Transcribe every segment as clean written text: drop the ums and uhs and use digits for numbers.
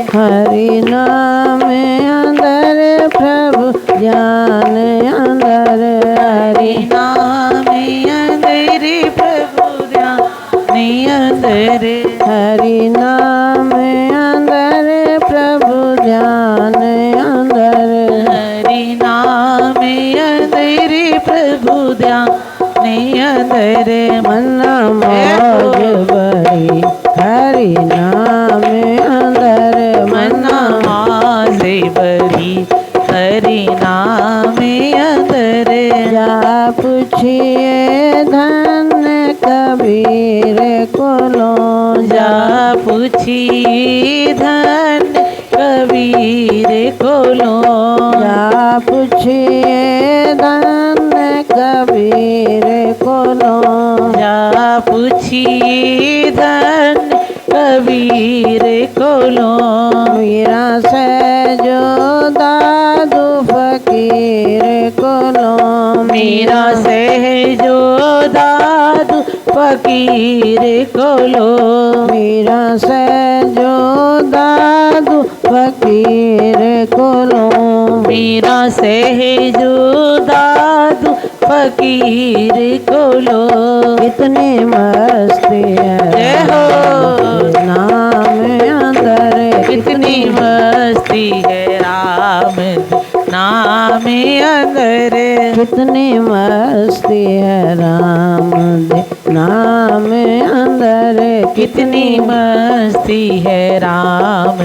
हरि नाम अंदर प्रभु ज्ञान अंदर, हरि नाम अंदर प्रभु ध्यान अंदर, हरि नाम अंदर प्रभु ध्यान अंदर, हरि नाम अंदर प्रभु ध्यान अंदर, मन्ना मौज बड़ी हरि नाम अंदर, मन्ना से बड़ी हरि नाम अंदर, जा पूछिए धन्य कबीर को लो, जा पूछिए धन्य कबीर को लो, जा पूछिए धन्य कबीर को लो, जा पूछिए धन्य कबीर को लो, मीरा से जो दादू फकीर को लो, मीरा से जो दादू फकीर को लो, मीरा से जो दादू फकीर को लो, मीरा से जो दादू फकीर को लो, कितनी मस्ती है जय हो नाम अंदर, कितनी मस्ती है राम नाम अंदर, कितनी मस्ती है राम नाम अंदर, कितनी मस्ती है राम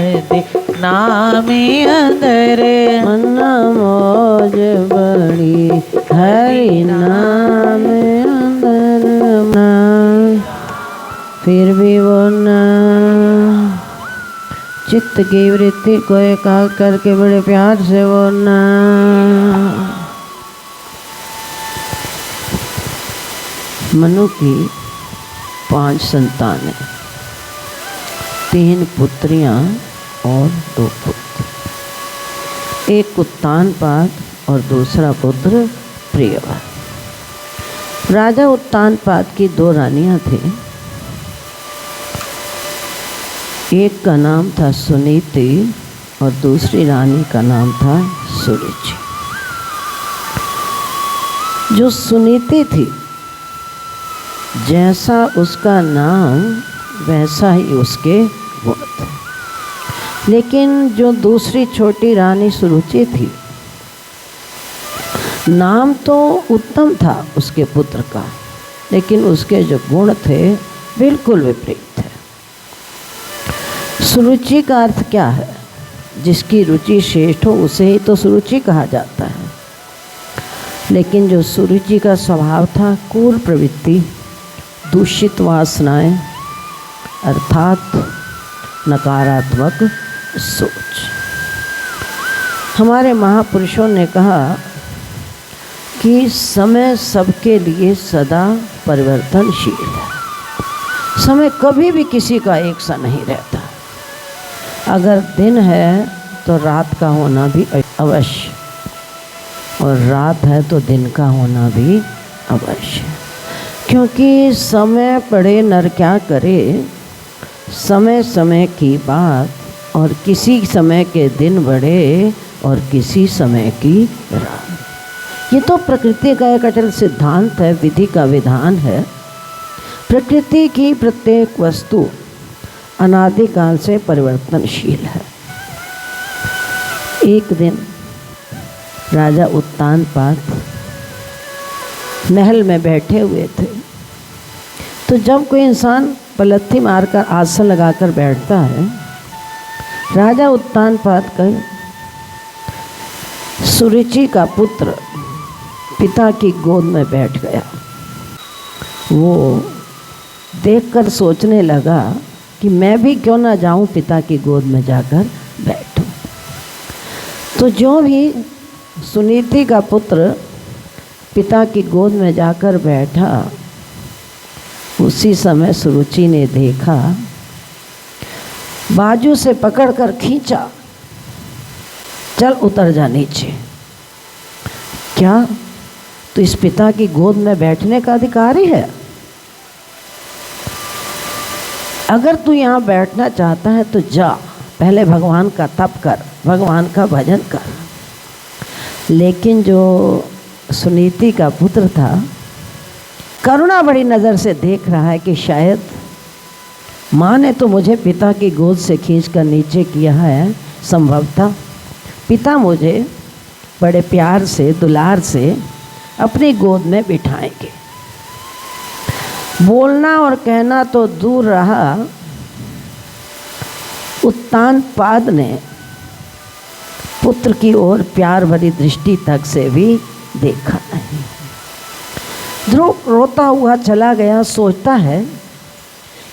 नाम अंदर, मन्ना मौज बड़ी हरि नाम अंदर, फिर भी वो ना चित्त की वृत्ति को एकाग्र करके बड़े प्यार से वो ना मनु की 5 संतानें, 3 पुत्रियां और 2 पुत्र, एक उत्तानपाद और दूसरा पुत्र प्रियव्रत। राजा उत्तानपाद की 2 रानियां थीं। एक का नाम था सुनीति और दूसरी रानी का नाम था सुरुचि। जो सुनीति थी, जैसा उसका नाम वैसा ही उसके गुण थे। लेकिन जो दूसरी छोटी रानी सुरुचि थी, नाम तो उत्तम था उसके पुत्र का, लेकिन उसके जो गुण थे बिल्कुल विपरीत थे। सुरुचि का अर्थ क्या है? जिसकी रुचि श्रेष्ठ हो उसे ही तो सुरुचि कहा जाता है। लेकिन जो सुरुचि का स्वभाव था क्रूर प्रवृत्ति, दूषित वासनाएं, अर्थात नकारात्मक सोच। हमारे महापुरुषों ने कहा कि समय सबके लिए सदा परिवर्तनशील है। समय कभी भी किसी का एक सा नहीं रहता। अगर दिन है तो रात का होना भी अवश्य, और रात है तो दिन का होना भी अवश्य। क्योंकि समय पड़े नर क्या करे, समय समय की बात, और किसी समय के दिन बढ़े और किसी समय की रात। ये तो प्रकृति का एक अचल सिद्धांत है, विधि का विधान है। प्रकृति की प्रत्येक वस्तु अनादिकाल से परिवर्तनशील है। एक दिन राजा उत्तानपाद महल में बैठे हुए थे, तो जब कोई इंसान पलथी मारकर आसन लगाकर बैठता है, राजा उत्तानपाद का सुरुचि का पुत्र पिता की गोद में बैठ गया। वो देखकर सोचने लगा कि मैं भी क्यों ना जाऊं पिता की गोद में जाकर बैठूं। तो जो भी सुनीति का पुत्र पिता की गोद में जाकर बैठा, उसी समय सुरुचि ने देखा, बाजू से पकड़कर खींचा, चल उतर जा नीचे। क्या तो इस पिता की गोद में बैठने का अधिकारी है? अगर तू यहाँ बैठना चाहता है तो जा, पहले भगवान का तप कर, भगवान का भजन कर। लेकिन जो सुनीति का पुत्र था करुणा बड़ी नज़र से देख रहा है कि शायद माँ ने तो मुझे पिता की गोद से खींचकर नीचे किया है, संभवतः पिता मुझे बड़े प्यार से दुलार से अपनी गोद में बिठाएंगे। बोलना और कहना तो दूर रहा, उत्तानपाद ने पुत्र की ओर प्यार भरी दृष्टि तक से भी देखा नहीं। ध्रुव रोता हुआ चला गया, सोचता है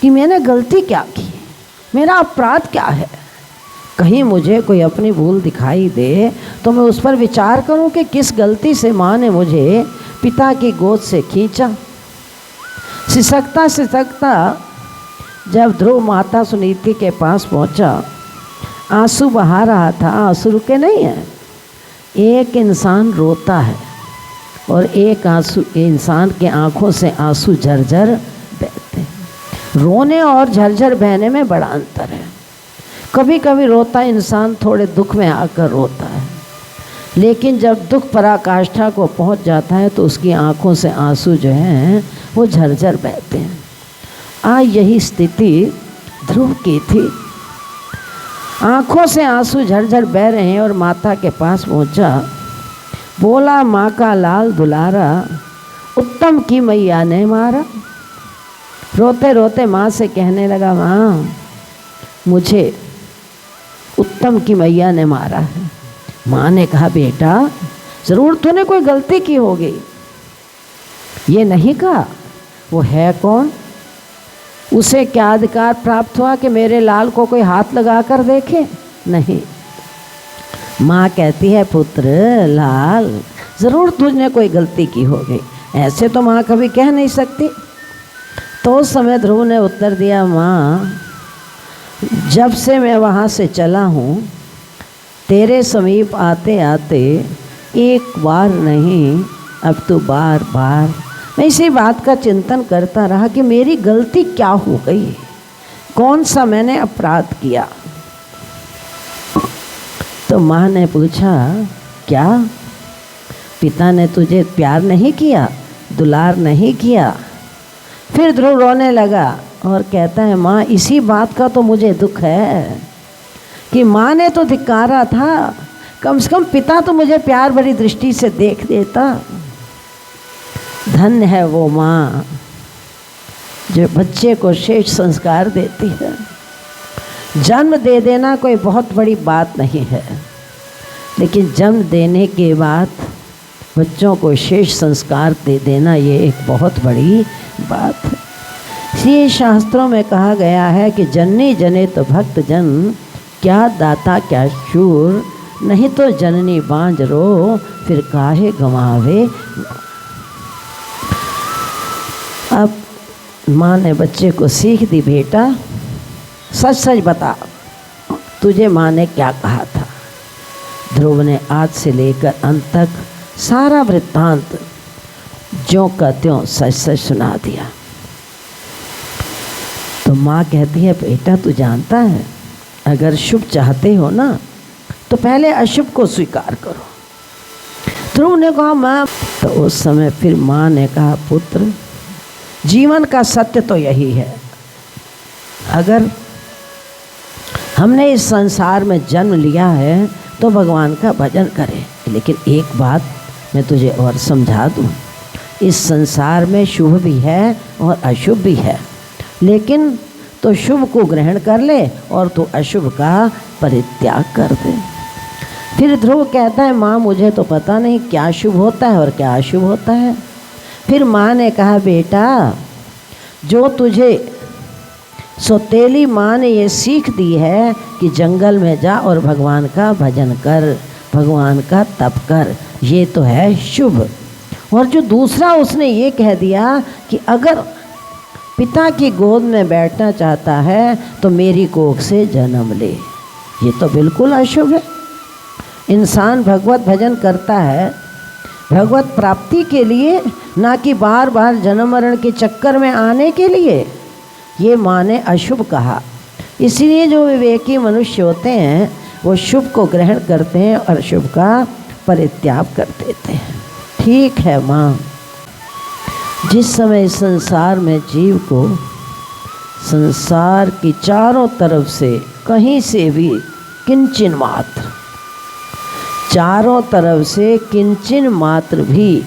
कि मैंने गलती क्या की, मेरा अपराध क्या है। कहीं मुझे कोई अपनी भूल दिखाई दे तो मैं उस पर विचार करूं कि किस गलती से माँ ने मुझे पिता की गोद से खींचा। सिसकता सिसकता जब ध्रुव माता सुनीति के पास पहुंचा, आंसू बहा रहा था। आंसू रुके नहीं हैं। एक इंसान रोता है और एक आंसू इंसान के आंखों से आंसू झरझर बहते हैं। रोने और झरझर बहने में बड़ा अंतर है। कभी कभी रोता इंसान थोड़े दुख में आकर रोता है, लेकिन जब दुख पराकाष्ठा को पहुंच जाता है तो उसकी आंखों से आंसू जो हैं वो झरझर बहते हैं। आज यही स्थिति ध्रुव की थी। आंखों से आंसू झरझर बह रहे हैं और माता के पास पहुंचा। बोला, माँ का लाल दुलारा उत्तम की मैया ने मारा। रोते रोते माँ से कहने लगा, माँ मुझे उत्तम की मैया ने मारा है। माँ ने कहा, बेटा ज़रूर तूने कोई गलती की होगी। ये नहीं कहा वो है कौन, उसे क्या अधिकार प्राप्त हुआ कि मेरे लाल को कोई हाथ लगा कर देखे। नहीं, माँ कहती है, पुत्र लाल ज़रूर तुझने कोई गलती की होगी, ऐसे तो माँ कभी कह नहीं सकती। तो उस समय ध्रुव ने उत्तर दिया, माँ जब से मैं वहाँ से चला हूँ तेरे समीप आते आते एक बार नहीं अब तो बार बार मैं इसी बात का चिंतन करता रहा कि मेरी गलती क्या हो गई, कौन सा मैंने अपराध किया। तो माँ ने पूछा, क्या पिता ने तुझे प्यार नहीं किया, दुलार नहीं किया? फिर ध्रुव रोने लगा और कहता है, माँ इसी बात का तो मुझे दुख है कि माँ ने तो धिक्कारा था, कम से कम पिता तो मुझे प्यार भरी दृष्टि से देख देता। धन्य है वो माँ जो बच्चे को श्रेष्ठ संस्कार देती है। जन्म दे देना कोई बहुत बड़ी बात नहीं है, लेकिन जन्म देने के बाद बच्चों को श्रेष्ठ संस्कार दे देना ये एक बहुत बड़ी बात है। इसलिए शास्त्रों में कहा गया है कि जननी जने तो भक्त जन, क्या दाता क्या शूर, नहीं तो जननी बांझरो फिर काहे गंवावे। अब माँ ने बच्चे को सीख दी, बेटा सच सच बता तुझे माँ ने क्या कहा था। ध्रुव ने आज से लेकर अंत तक सारा वृत्तांत ज्यों का त्यों सच सच सुना दिया। तो माँ कहती है, बेटा तू जानता है अगर शुभ चाहते हो ना तो पहले अशुभ को स्वीकार करो। ध्रुव ने कहा, माँ। तो उस समय फिर माँ ने कहा, पुत्र जीवन का सत्य तो यही है, अगर हमने इस संसार में जन्म लिया है तो भगवान का भजन करें। लेकिन एक बात मैं तुझे और समझा दूँ, इस संसार में शुभ भी है और अशुभ भी है, लेकिन तो शुभ को ग्रहण कर ले और तो अशुभ का परित्याग कर दे। फिर ध्रुव कहता है, माँ मुझे तो पता नहीं क्या शुभ होता है और क्या अशुभ होता है। फिर माँ ने कहा, बेटा जो तुझे सौतेली माँ ने ये सीख दी है कि जंगल में जा और भगवान का भजन कर, भगवान का तप कर, ये तो है शुभ। और जो दूसरा उसने ये कह दिया कि अगर पिता की गोद में बैठना चाहता है तो मेरी कोख से जन्म ले, ये तो बिल्कुल अशुभ है। इंसान भगवत भजन करता है भगवत प्राप्ति के लिए, ना कि बार बार जन्म मरण के चक्कर में आने के लिए। ये माँ ने अशुभ कहा। इसलिए जो विवेकी मनुष्य होते हैं वो शुभ को ग्रहण करते हैं और अशुभ का परित्याग कर देते हैं। ठीक है माँ, जिस समय इस संसार में जीव को संसार की चारों तरफ से कहीं से भी किंचिन मात्र, चारों तरफ से किंचिन मात्र भी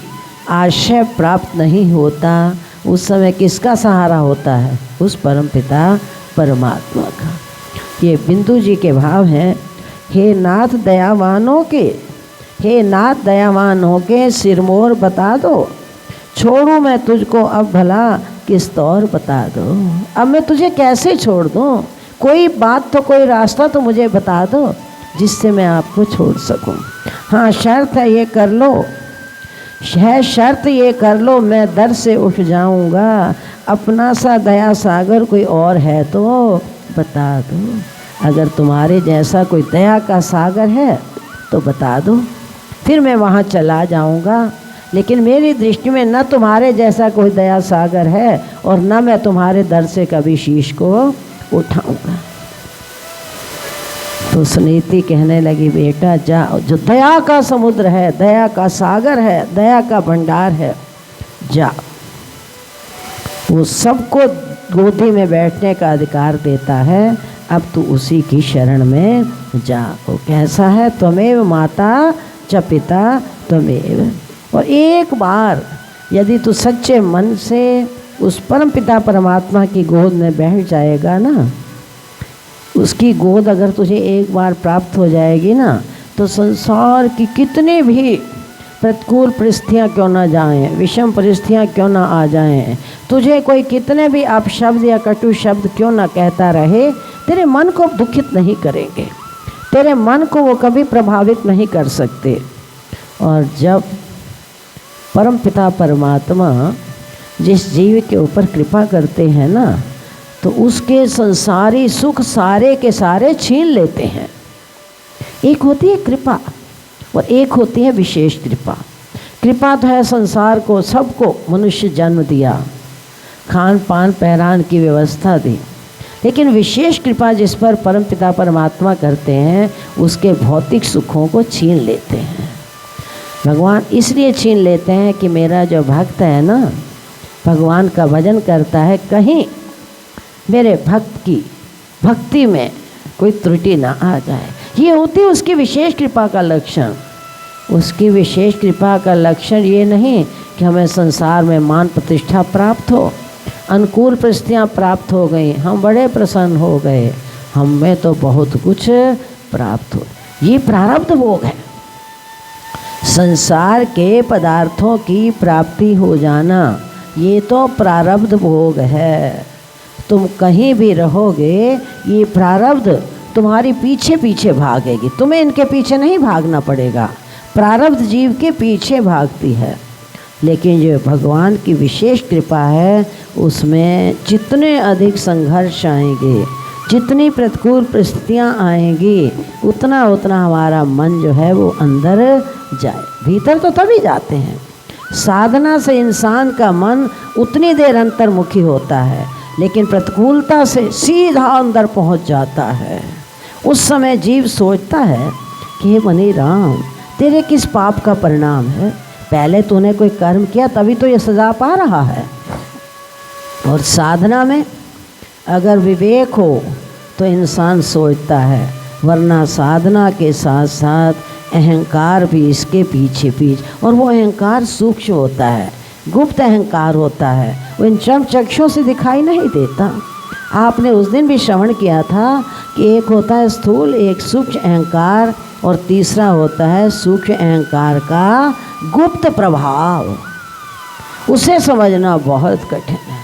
आश्रय प्राप्त नहीं होता, उस समय किसका सहारा होता है? उस परमपिता परमात्मा का। ये बिंदु जी के भाव हैं, हे नाथ दयावानों के, हे नाथ दयावानों के सिरमोर बता दो, छोड़ूं मैं तुझको अब भला किस तौर बता दो। अब मैं तुझे कैसे छोड़ दूं? कोई बात तो, कोई रास्ता तो मुझे बता दो जिससे मैं आपको छोड़ सकूं। हाँ, शर्त है ये कर लो, है शर्त ये कर लो, मैं दर से उठ जाऊंगा, अपना सा दया सागर कोई और है तो बता दो। अगर तुम्हारे जैसा कोई दया का सागर है तो बता दो, फिर मैं वहाँ चला जाऊंगा। लेकिन मेरी दृष्टि में न तुम्हारे जैसा कोई दया सागर है और न मैं तुम्हारे दर से कभी शीश को उठाऊंगा। तो सुनीति कहने लगी, बेटा जाओ, जो दया का समुद्र है, दया का सागर है, दया का भंडार है, जा। वो सबको गोदी में बैठने का अधिकार देता है, अब तू उसी की शरण में जा। वो कैसा है? त्वमेव माता च पिता त्वमेव। और एक बार यदि तू सच्चे मन से उस परम पिता परमात्मा की गोद में बैठ जाएगा ना, उसकी गोद अगर तुझे एक बार प्राप्त हो जाएगी ना, तो संसार की कितनी भी प्रतिकूल परिस्थितियाँ क्यों ना जाएं, विषम परिस्थितियाँ क्यों ना आ जाएं, तुझे कोई कितने भी अपशब्द या कटु शब्द क्यों ना कहता रहे, तेरे मन को दुखित नहीं करेंगे, तेरे मन को वो कभी प्रभावित नहीं कर सकते। और जब परम पिता परमात्मा जिस जीव के ऊपर कृपा करते हैं ना, तो उसके संसारी सुख सारे के सारे छीन लेते हैं। एक होती है कृपा और एक होती है विशेष कृपा। कृपा तो है संसार को, सबको मनुष्य जन्म दिया, खान पान पहरान की व्यवस्था दी, लेकिन विशेष कृपा जिस पर परमपिता परमात्मा करते हैं, उसके भौतिक सुखों को छीन लेते हैं। भगवान इसलिए छीन लेते हैं कि मेरा जो भक्त है ना, भगवान का भजन करता है, कहीं मेरे भक्त की भक्ति में कोई त्रुटि ना आ जाए। ये होती है उसकी विशेष कृपा का लक्षण। उसकी विशेष कृपा का लक्षण ये नहीं कि हमें संसार में मान प्रतिष्ठा प्राप्त हो, अनुकूल परिस्थितियाँ प्राप्त हो गई, हम बड़े प्रसन्न हो गए, हमें तो बहुत कुछ प्राप्त हो। ये प्रारब्ध भोग है। संसार के पदार्थों की प्राप्ति हो जाना, ये तो प्रारब्ध भोग है। तुम कहीं भी रहोगे, ये प्रारब्ध तुम्हारी पीछे पीछे भागेगी, तुम्हें इनके पीछे नहीं भागना पड़ेगा, प्रारब्ध जीव के पीछे भागती है। लेकिन जो भगवान की विशेष कृपा है, उसमें जितने अधिक संघर्ष आएंगे, जितनी प्रतिकूल परिस्थितियाँ आएंगी, उतना उतना हमारा मन जो है वो अंदर जाए। भीतर तो तभी जाते हैं, साधना से इंसान का मन उतनी देर अंतर्मुखी होता है, लेकिन प्रतिकूलता से सीधा अंदर पहुंच जाता है। उस समय जीव सोचता है कि हे मनी राम, तेरे किस पाप का परिणाम है? पहले तूने कोई कर्म किया तभी तो ये सज़ा पा रहा है। और साधना में अगर विवेक हो तो इंसान सोचता है, वरना साधना के साथ साथ अहंकार भी इसके पीछे पीछे, और वो अहंकार सूक्ष्म होता है, गुप्त अहंकार होता है, वो इन चर्म चक्षुओं से दिखाई नहीं देता। आपने उस दिन भी श्रवण किया था कि एक होता है स्थूल, एक सूक्ष्म अहंकार, और तीसरा होता है सूक्ष्म अहंकार का गुप्त प्रभाव। उसे समझना बहुत कठिन है।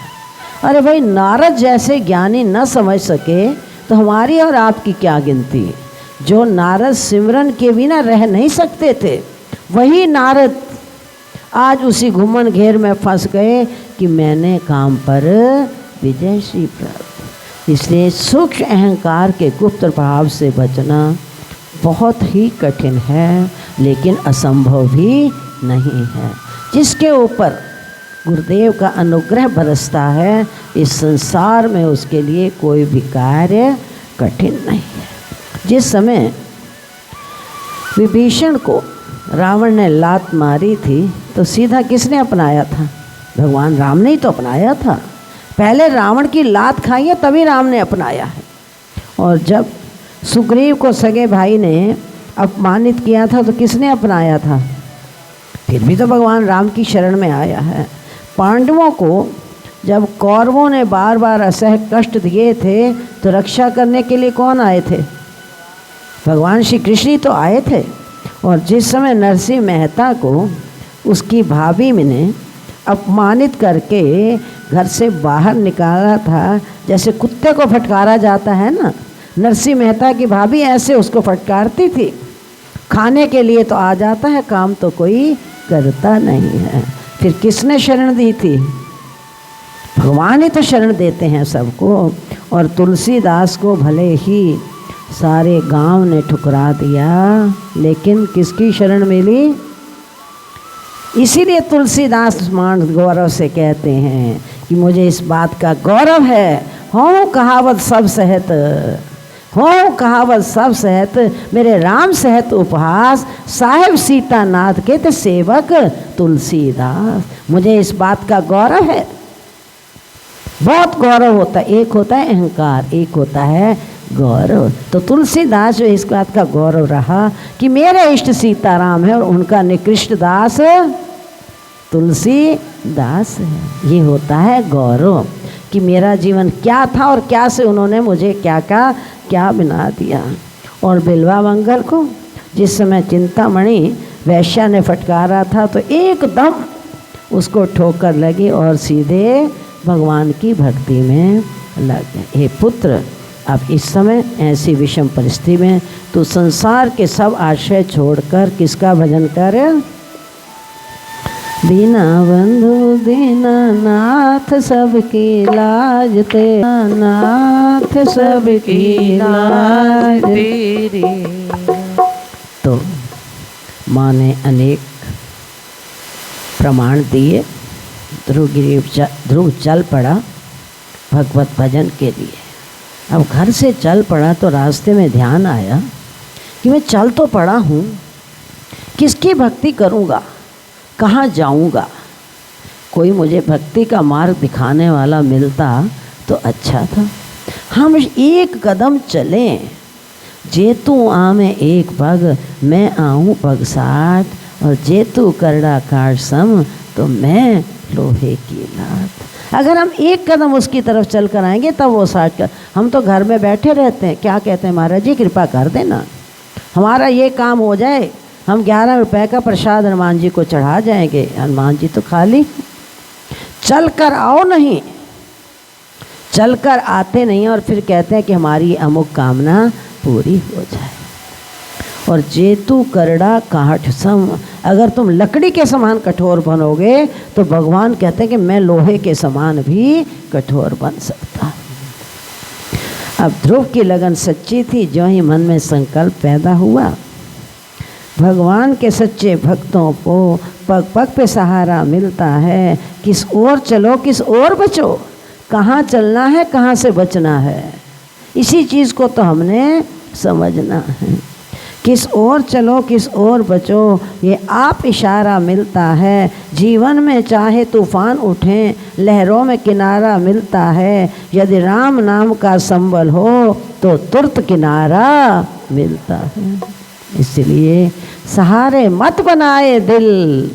अरे भाई, नारद जैसे ज्ञानी न समझ सके तो हमारी और आपकी क्या गिनती। जो नारद सिमरन के बिना रह नहीं सकते थे, वही नारद आज उसी घुमन घेर में फंस गए कि मैंने काम पर विजय श्री प्राप्त। इसलिए सूक्ष्म अहंकार के गुप्त प्रभाव से बचना बहुत ही कठिन है, लेकिन असंभव भी नहीं है। जिसके ऊपर गुरुदेव का अनुग्रह बरसता है, इस संसार में उसके लिए कोई भी कार्य कठिन नहीं है। जिस समय विभीषण को रावण ने लात मारी थी तो सीधा किसने अपनाया था? भगवान राम ने ही तो अपनाया था। पहले रावण की लात खाई है तभी राम ने अपनाया है। और जब सुग्रीव को सगे भाई ने अपमानित किया था तो किसने अपनाया था? फिर भी तो भगवान राम की शरण में आया है। पांडवों को जब कौरवों ने बार बार असह्य कष्ट दिए थे तो रक्षा करने के लिए कौन आए थे? भगवान श्री कृष्ण ही तो आए थे। और जिस समय नरसिंह मेहता को उसकी भाभी ने अपमानित करके घर से बाहर निकाला था, जैसे कुत्ते को फटकारा जाता है ना, नरसिंह मेहता की भाभी ऐसे उसको फटकारती थी। खाने के लिए तो आ जाता है, काम तो कोई करता नहीं है। फिर किसने शरण दी थी? भगवान ही तो शरण देते हैं सबको। और तुलसीदास को भले ही सारे गांव ने ठुकरा दिया, लेकिन किसकी शरण मिली? इसीलिए तुलसीदास मान गौरव से कहते हैं कि मुझे इस बात का गौरव है, हो कहावत सब सहत, हो कहावत सब सहत, मेरे राम सहत उपहास, साहेब सीतानाथ के ते सेवक तुलसीदास। मुझे इस बात का गौरव है। बहुत गौरव होता है, एक होता है अहंकार, एक होता है गौरव। तो तुलसीदास जो इस बात का गौरव रहा कि मेरे इष्ट सीताराम है और उनका निकृष्ट दास तुलसीदास है। ये होता है गौरव कि मेरा जीवन क्या था और क्या से उन्होंने मुझे क्या बना दिया। और बिल्वा मंगल को जिस समय चिंतामणि वैश्या ने फटकारा था तो एकदम उसको ठोकर लगी और सीधे भगवान की भक्ति में लग गए। हे पुत्र, अब इस समय ऐसी विषम परिस्थिति में तो संसार के सब आश्रय छोड़कर किसका भजन कर? दीना बंधु दीनानाथ सबकी लाज तेरा, नाथ सबकी लाज तेरी। तो माँ ने अनेक प्रमाण दिए। ध्रुव चल पड़ा भगवत भजन के लिए। अब घर से चल पड़ा तो रास्ते में ध्यान आया कि मैं चल तो पड़ा हूँ, किसकी भक्ति करूँगा, कहाँ जाऊँगा? कोई मुझे भक्ति का मार्ग दिखाने वाला मिलता तो अच्छा था। हम एक कदम चलें, जेतू आमे एक पग, मैं आऊँ पग साथ, और जेतू करड़ा काट सम, तो मैं लोहे की लात। अगर हम एक कदम उसकी तरफ चल कर आएंगे तब वो 60 कर। हम तो घर में बैठे रहते हैं, क्या कहते हैं? महाराज जी कृपा कर देना, हमारा ये काम हो जाए, हम 11 रुपए का प्रसाद हनुमान जी को चढ़ा जाएंगे। हनुमान जी तो खाली चल कर आओ नहीं, चल कर आते नहीं और फिर कहते हैं कि हमारी अमुक कामना पूरी हो जाए। और जेतु करड़ा काठ सम, अगर तुम लकड़ी के समान कठोर बनोगे तो भगवान कहते हैं कि मैं लोहे के समान भी कठोर बन सकता। अब ध्रुव की लगन सच्ची थी। जो ही मन में संकल्प पैदा हुआ, भगवान के सच्चे भक्तों को पग पग पे सहारा मिलता है। किस ओर चलो किस ओर बचो, कहाँ चलना है कहाँ से बचना है, इसी चीज़ को तो हमने समझना है। किस ओर चलो किस ओर बचो, ये आप इशारा मिलता है। जीवन में चाहे तूफान उठें, लहरों में किनारा मिलता है। यदि राम नाम का संबल हो तो तुरंत किनारा मिलता है। इसलिए सहारे मत बनाए दिल,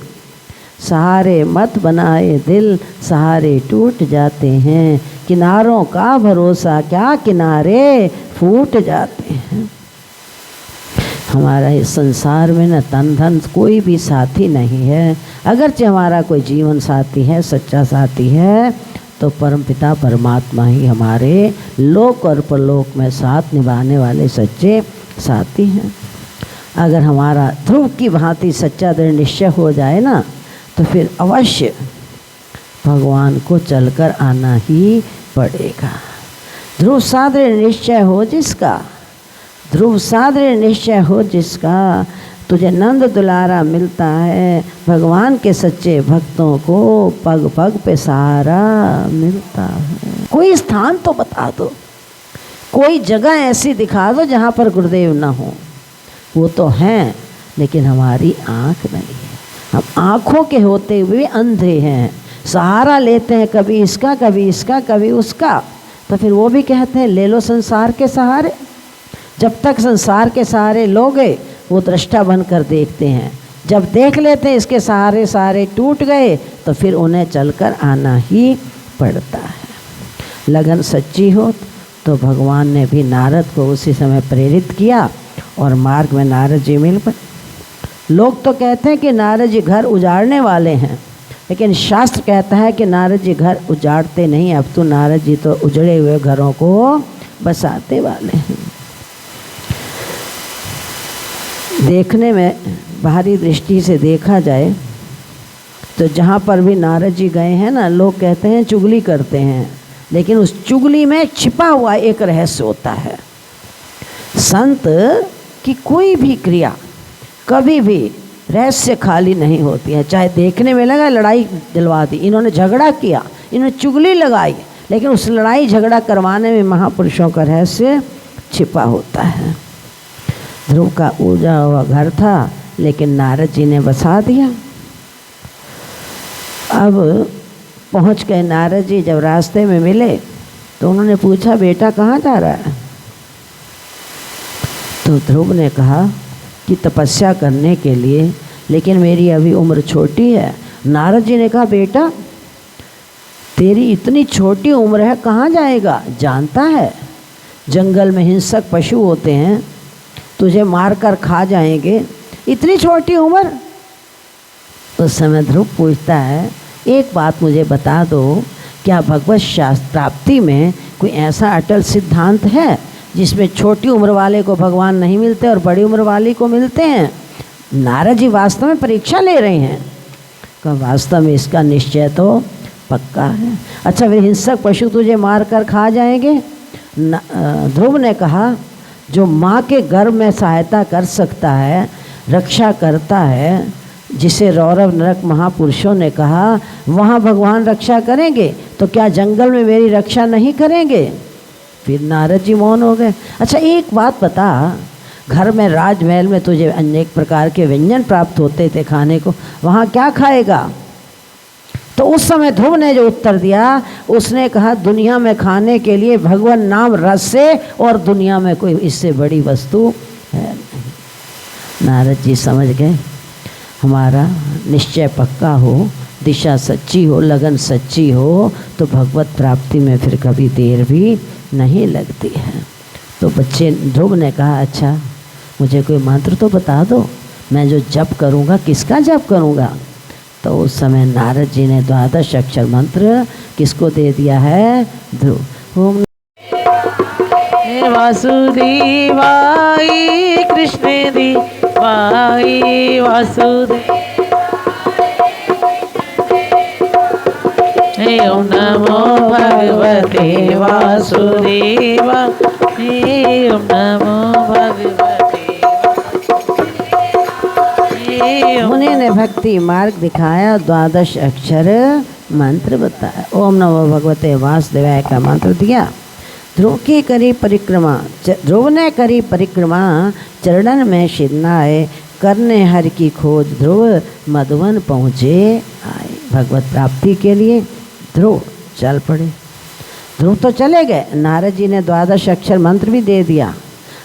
सहारे मत बनाए दिल, सहारे टूट जाते हैं। किनारों का भरोसा क्या, किनारे फूट जाते हैं। हमारा इस संसार में न तन धन कोई भी साथी नहीं है। अगरचे हमारा कोई जीवन साथी है, सच्चा साथी है, तो परमपिता परमात्मा ही हमारे लोक और परलोक में साथ निभाने वाले सच्चे साथी हैं। अगर हमारा ध्रुव की भांति सच्चा दृढ़ निश्चय हो जाए ना, तो फिर अवश्य भगवान को चलकर आना ही पड़ेगा। ध्रुव सा दृढ़ निश्चय हो जिसका, ध्रुव सा दृढ़ निश्चय हो जिसका, तुझे नंद दुलारा मिलता है। भगवान के सच्चे भक्तों को पग पग पे सहारा मिलता है। कोई स्थान तो बता दो, कोई जगह ऐसी दिखा दो जहाँ पर गुरुदेव ना हो। वो तो हैं लेकिन हमारी आँख नहीं है, हम आँखों के होते हुए अंधे हैं, सहारा लेते हैं कभी इसका कभी इसका कभी उसका। तो फिर वो भी कहते हैं ले लो संसार के सहारे। जब तक संसार के सहारे लोगे वो दृष्टा बनकर देखते हैं, जब देख लेते हैं इसके सहारे सहारे टूट गए तो फिर उन्हें चलकर आना ही पड़ता है। लगन सच्ची हो तो भगवान ने भी नारद को उसी समय प्रेरित किया और मार्ग में नारद जी मिल पड़े। लोग तो कहते हैं कि नारद जी घर उजाड़ने वाले हैं, लेकिन शास्त्र कहता है कि नारद जी घर उजाड़ते नहीं, अब तो नारद जी तो उजड़े हुए घरों को बसाते वाले हैं। देखने में बाहरी दृष्टि से देखा जाए तो जहाँ पर भी नारद जी गए हैं ना, लोग कहते हैं चुगली करते हैं, लेकिन उस चुगली में छिपा हुआ एक रहस्य होता है। संत की कोई भी क्रिया कभी भी रहस्य खाली नहीं होती है। चाहे देखने में लगा लड़ाई दिलवा दी, इन्होंने झगड़ा किया, इन्होंने चुगली लगाई, लेकिन उस लड़ाई झगड़ा करवाने में महापुरुषों का रहस्य छिपा होता है। ध्रुव का उजा हुआ घर था, लेकिन नारद जी ने बसा दिया। अब पहुंच गए नारद जी, जब रास्ते में मिले तो उन्होंने पूछा बेटा कहाँ जा रहा है? तो ध्रुव ने कहा कि तपस्या करने के लिए, लेकिन मेरी अभी उम्र छोटी है। नारद जी ने कहा बेटा तेरी इतनी छोटी उम्र है, कहाँ जाएगा? जानता है जंगल में हिंसक पशु होते हैं, तुझे मारकर खा जाएंगे, इतनी छोटी उम्र। उस समय ध्रुव पूछता है एक बात मुझे बता दो, क्या भगवत शास्त्र प्राप्ति में कोई ऐसा अटल सिद्धांत है जिसमें छोटी उम्र वाले को भगवान नहीं मिलते और बड़ी उम्र वाले को मिलते हैं? नारद जी वास्तव में परीक्षा ले रहे हैं। का वास्तव में इसका निश्चय तो पक्का है। अच्छा फिर हिंसक पशु तुझे मार कर खा जाएंगे? ध्रुव ने कहा जो माँ के गर्भ में सहायता कर सकता है, रक्षा करता है, जिसे रौरव नरक महापुरुषों ने कहा वहाँ भगवान रक्षा करेंगे, तो क्या जंगल में मेरी रक्षा नहीं करेंगे? फिर नारद जी मौन हो गए। अच्छा एक बात बता, घर में राजमहल में तुझे अनेक प्रकार के व्यंजन प्राप्त होते थे खाने को, वहाँ क्या खाएगा? तो उस समय ध्रुव ने जो उत्तर दिया, उसने कहा दुनिया में खाने के लिए भगवान नाम रस से और दुनिया में कोई इससे बड़ी वस्तु है नहीं। नारद जी समझ गए हमारा निश्चय पक्का हो, दिशा सच्ची हो, लगन सच्ची हो तो भगवत प्राप्ति में फिर कभी देर भी नहीं लगती है। तो बच्चे ध्रुव ने कहा अच्छा मुझे कोई मंत्र तो बता दो, मैं जो जप करूँगा किसका जप करूँगा? तो उस समय नारद जी ने 12 अक्षर मंत्र किसको दे दिया है? ध्रुव। ओम वासुदेवाय कृष्ण देवाय वासुदेव। ओम नमो भगवते वासुदेवाय। ओम नमो भगवते। मुनि ने भक्ति मार्ग दिखाया, 12 अक्षर मंत्र बताया। ओम नमो भगवते वासुदेवाय का मंत्र दिया। ध्रुव की करी परिक्रमा, ध्रुव ने करी परिक्रमा, चरणन में शिरनाए, करने हर की खोज ध्रुव मधुवन पहुँचे आए। भगवत प्राप्ति के लिए ध्रुव चल पड़े। ध्रुव तो चले गए, नारद जी ने 12 अक्षर मंत्र भी दे दिया।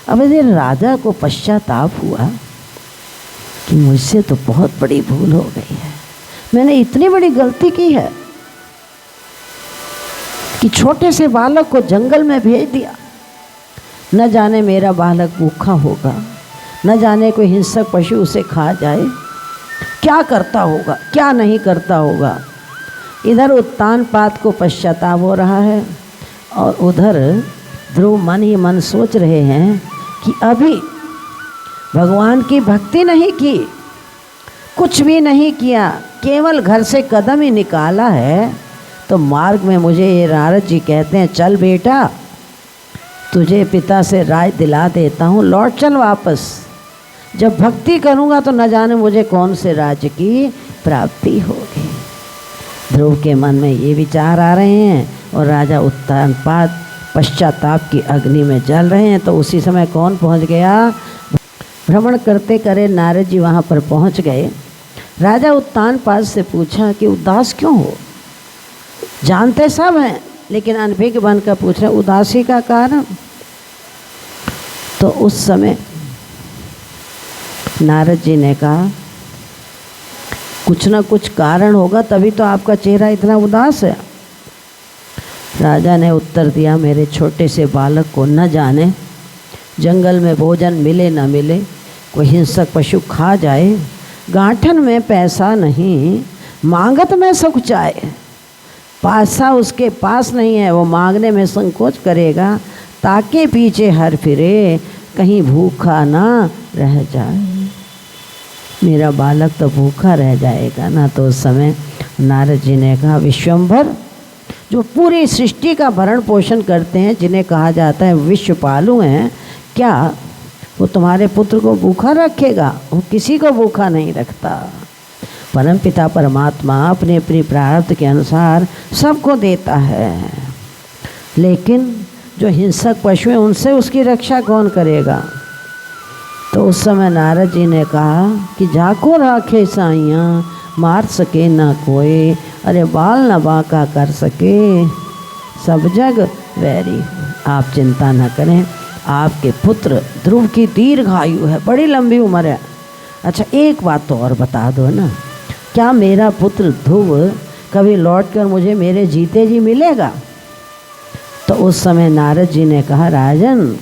अब इधर राजा को पश्चाताप हुआ कि मुझसे तो बहुत बड़ी भूल हो गई है, मैंने इतनी बड़ी गलती की है कि छोटे से बालक को जंगल में भेज दिया। न जाने मेरा बालक भूखा होगा, न जाने कोई हिंसक पशु उसे खा जाए, क्या करता होगा क्या नहीं करता होगा। इधर उत्तान पात को पश्चाताप हो रहा है और उधर ध्रुव मन ही मन सोच रहे हैं कि अभी भगवान की भक्ति नहीं की, कुछ भी नहीं किया, केवल घर से कदम ही निकाला है, तो मार्ग में मुझे ये नारद जी कहते हैं चल बेटा तुझे पिता से राय दिला देता हूँ, लौट चल वापस। जब भक्ति करूँगा तो न जाने मुझे कौन से राज्य की प्राप्ति होगी। ध्रुव के मन में ये विचार आ रहे हैं और राजा उत्तानपाद पश्चाताप की अग्नि में जल रहे हैं। तो उसी समय कौन पहुंच गया? भ्रमण करते करे नारद जी वहाँ पर पहुँच गए। राजा उत्तानपाद से पूछा कि उदास क्यों हो? जानते सब हैं लेकिन अनभिज्ञ बनकर पूछ रहे उदासी का कारण। तो उस समय नारद जी ने कहा कुछ ना कुछ कारण होगा तभी तो आपका चेहरा इतना उदास है। राजा ने उत्तर दिया मेरे छोटे से बालक को न जाने जंगल में भोजन मिले न मिले, कोई हिंसक पशु खा जाए, गांठन में पैसा नहीं, मांगत में सुख चाहे। पैसा उसके पास नहीं है, वो मांगने में संकोच करेगा, ताके पीछे हर फिरे, कहीं भूखा ना रह जाए। मेरा बालक तो भूखा रह जाएगा ना। तो उस समय नारद जी ने कहा विश्वम्भर जो पूरी सृष्टि का भरण पोषण करते हैं, जिन्हें कहा जाता है विश्वपालु हैं, क्या वो तुम्हारे पुत्र को भूखा रखेगा? वो किसी को भूखा नहीं रखता। परमपिता परमात्मा अपने अपनी प्रारब्ध के अनुसार सबको देता है, लेकिन जो हिंसक पशु हैं उनसे उसकी रक्षा कौन करेगा? तो उस समय नारद जी ने कहा कि जाको राखे साइयाँ, मार सके ना कोई, अरे बाल न बांका कर सके, सब जग वैरी। आप चिंता न करें, आपके पुत्र ध्रुव की दीर्घायु है, बड़ी लंबी उम्र है। अच्छा एक बात तो और बता दो ना, क्या मेरा पुत्र ध्रुव कभी लौटकर मुझे मेरे जीते जी मिलेगा? तो उस समय नारद जी ने कहा राजन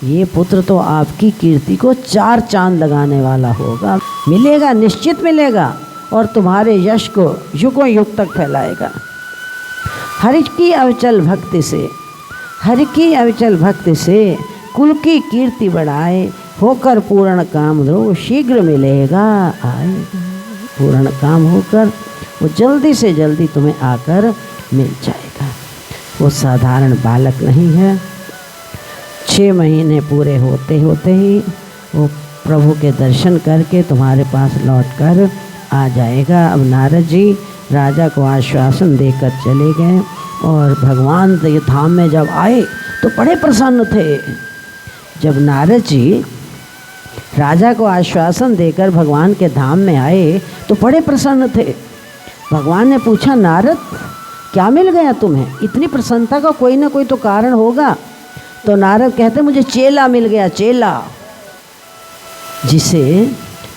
ये पुत्र तो आपकी कीर्ति को 4 चांद लगाने वाला होगा, मिलेगा, निश्चित मिलेगा, और तुम्हारे यश को युगों युग तक फैलाएगा। हरि की अविचल भक्ति से, हरि की अविचल भक्ति से कुल की कीर्ति बढ़ाए, होकर पूर्ण काम ध्रुव शीघ्र मिलेगा आएगा। पूर्ण काम होकर वो जल्दी से जल्दी तुम्हें आकर मिल जाएगा। वो साधारण बालक नहीं है। 6 महीने पूरे होते होते ही वो प्रभु के दर्शन करके तुम्हारे पास लौटकर आ जाएगा। अब नारद जी राजा को आश्वासन देकर चले गए और भगवान के धाम में जब आए तो बड़े प्रसन्न थे। जब नारद जी राजा को आश्वासन देकर भगवान के धाम में आए तो बड़े प्रसन्न थे। भगवान ने पूछा नारद क्या मिल गया तुम्हें? इतनी प्रसन्नता का कोई ना कोई तो कारण होगा। तो नारद कहते मुझे चेला मिल गया, चेला। जिसे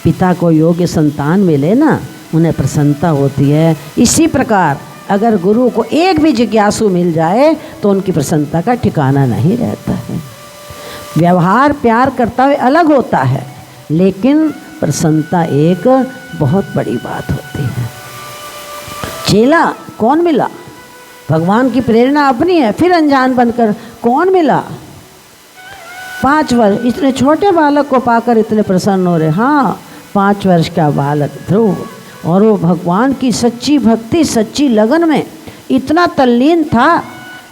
पिता को योग्य संतान मिले ना उन्हें प्रसन्नता होती है। इसी प्रकार अगर गुरु को एक भी जिज्ञासु मिल जाए तो उनकी प्रसन्नता का ठिकाना नहीं रहता है। व्यवहार प्यार करता हुए अलग होता है, लेकिन प्रसन्नता एक बहुत बड़ी बात होती है। चेला कौन मिला? भगवान की प्रेरणा अपनी है, फिर अनजान बनकर कौन मिला? 5 वर्ष, इतने छोटे बालक को पाकर इतने प्रसन्न हो रहे। हाँ 5 वर्ष का बालक ध्रुव, और वो भगवान की सच्ची भक्ति सच्ची लगन में इतना तल्लीन था।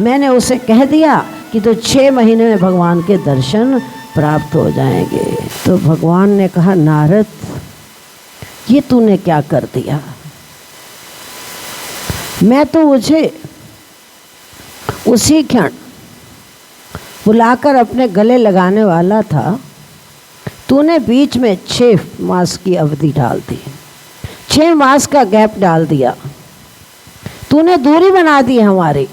मैंने उसे कह दिया कि तो 6 महीने में भगवान के दर्शन प्राप्त हो जाएंगे। तो भगवान ने कहा नारद ये तूने क्या कर दिया? मैं तो मुझे उसी क्षण बुलाकर अपने गले लगाने वाला था, तूने बीच में 6 मास की अवधि डाल दी, 6 मास का गैप डाल दिया, तूने दूरी बना दी हमारी।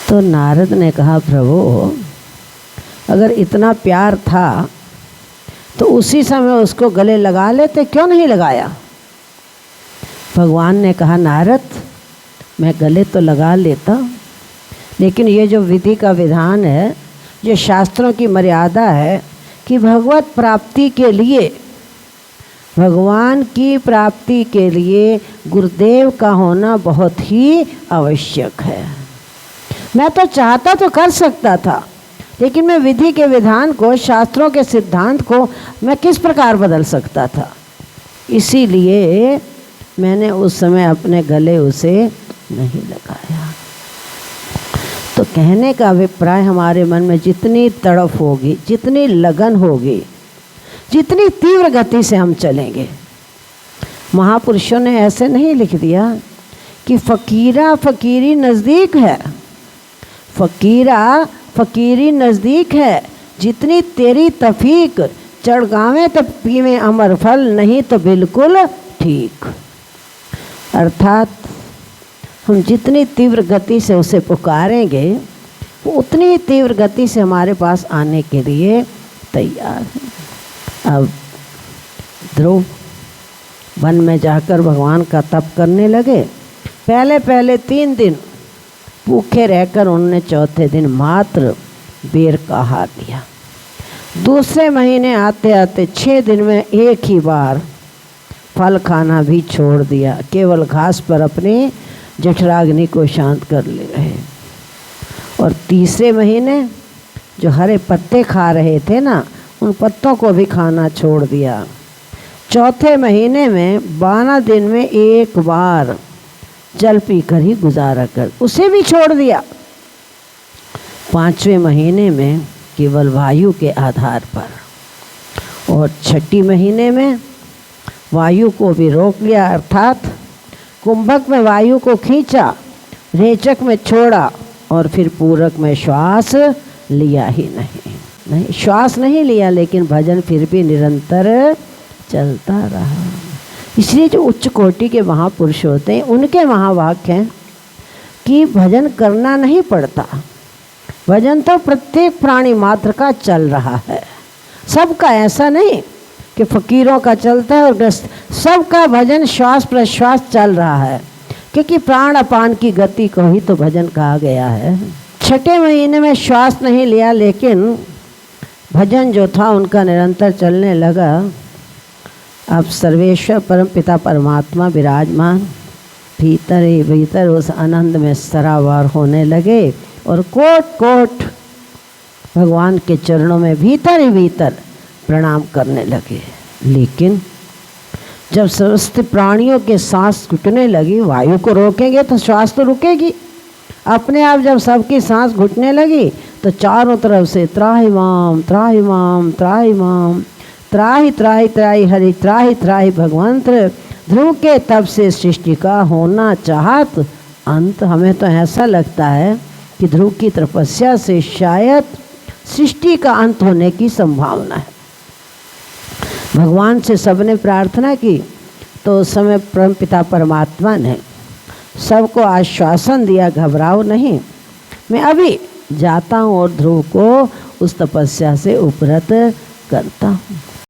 तो नारद ने कहा प्रभु अगर इतना प्यार था तो उसी समय उसको गले लगा लेते, क्यों नहीं लगाया? भगवान ने कहा नारद मैं गले तो लगा लेता, लेकिन ये जो विधि का विधान है, जो शास्त्रों की मर्यादा है कि भगवत प्राप्ति के लिए, भगवान की प्राप्ति के लिए गुरुदेव का होना बहुत ही आवश्यक है। मैं तो चाहता तो कर सकता था, लेकिन मैं विधि के विधान को, शास्त्रों के सिद्धांत को मैं किस प्रकार बदल सकता था? इसीलिए मैंने उस समय अपने गले उसे नहीं लगाया। तो कहने का अभिप्राय हमारे मन में जितनी तड़प होगी, जितनी लगन होगी, जितनी तीव्र गति से हम चलेंगे। महापुरुषों ने ऐसे नहीं लिख दिया कि फ़कीरा फ़कीरी नज़दीक है, फकीरी नज़दीक है, जितनी तेरी तफीक, चढ़गावे तो पीवे अमर फल, नहीं तो बिल्कुल ठीक। अर्थात हम जितनी तीव्र गति से उसे पुकारेंगे वो उतनी ही तीव्र गति से हमारे पास आने के लिए तैयार है। अब ध्रुव वन में जाकर भगवान का तप करने लगे। पहले 3 दिन भूखे रहकर उन्होंने चौथे दिन मात्र बेर का आहार लिया। दूसरे महीने आते आते 6 दिन में एक ही बार फल खाना भी छोड़ दिया, केवल घास पर अपनी जठराग्नि को शांत कर ले रहे। और तीसरे महीने जो हरे पत्ते खा रहे थे ना, उन पत्तों को भी खाना छोड़ दिया। चौथे महीने में 12 दिन में एक बार जल पीकर ही गुजारा कर, उसे भी छोड़ दिया। 5वें महीने में केवल वायु के आधार पर, और 6ठी महीने में वायु को भी रोक लिया, अर्थात कुंभक में वायु को खींचा, रेचक में छोड़ा और फिर पूरक में श्वास लिया ही नहीं, श्वास नहीं लिया, लेकिन भजन फिर भी निरंतर चलता रहा। इसलिए जो उच्च कोटि के महापुरुष होते हैं उनके महावाक्य हैं कि भजन करना नहीं पड़ता, भजन तो प्रत्येक प्राणी मात्र का चल रहा है, सबका, ऐसा नहीं कि फकीरों का चलता है और ग्रस्त, सबका भजन श्वास प्रश्वास चल रहा है, क्योंकि प्राण अपान की गति को ही तो भजन कहा गया है। 6ठे महीने में श्वास नहीं लिया, लेकिन भजन जो था उनका निरंतर चलने लगा। अब सर्वेश्वर परम पिता परमात्मा विराजमान भीतर ही भीतर उस आनंद में सरावार होने लगे और कोट कोट भगवान के चरणों में भीतर ही भीतर प्रणाम करने लगे। लेकिन जब समस्त प्राणियों के सांस घुटने लगी, वायु को रोकेंगे तो श्वास तो रुकेगी, अपने आप जब सबकी सांस घुटने लगी तो चारों तरफ से त्राहिमाम त्राहिमाम त्राहिमाम, त्राहि त्राहि त्राहि हरि त्राहि त्राहि भगवंत, ध्रुव के तब से सृष्टि का होना चाहत अंत। हमें तो ऐसा लगता है कि ध्रुव की तपस्या से शायद सृष्टि का अंत होने की संभावना है। भगवान से सबने प्रार्थना की तो उस समय परम पिता परमात्मा ने सबको आश्वासन दिया, घबराओ नहीं, मैं अभी जाता हूँ और ध्रुव को उस तपस्या से उपरत करता हूँ।